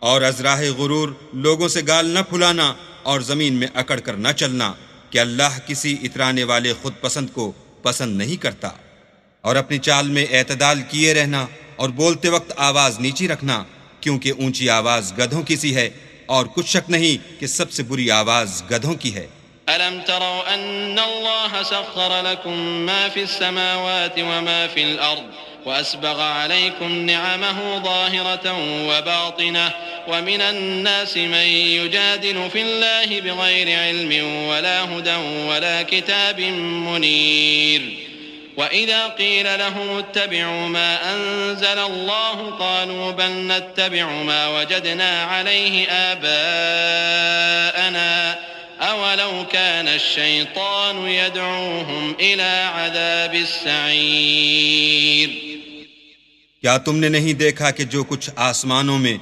اور از راہ غرور لوگوں سے گال نہ پھلانا اور زمین میں اکڑ کر نہ چلنا کہ اللہ کسی اترانے والے خود پسند کو پسند نہیں کرتا، اور اپنی چال میں اعتدال کیے رہنا اور بولتے وقت آواز نیچی رکھنا، کیونکہ اونچی آواز گدھوں کی سی ہے اور کچھ شک نہیں کہ سب سے بری آواز گدھوں کی ہے۔ ألم تروا أن الله سخر لكم ما في السماوات وما في الأرض وأسبغ عليكم نعمه ظاهرة وباطنة ومن الناس من يجادل في الله بغير علم ولا هدى ولا كتاب منير وإذا قيل لهم اتبعوا ما أنزل الله قالوا بل نتبع ما وجدنا عليه آباءنا أولو كان الشيطان يدعوهم إلى عذاب السعير۔ کیا تم نے نہیں دیکھا کہ جو کچھ آسمانوں میں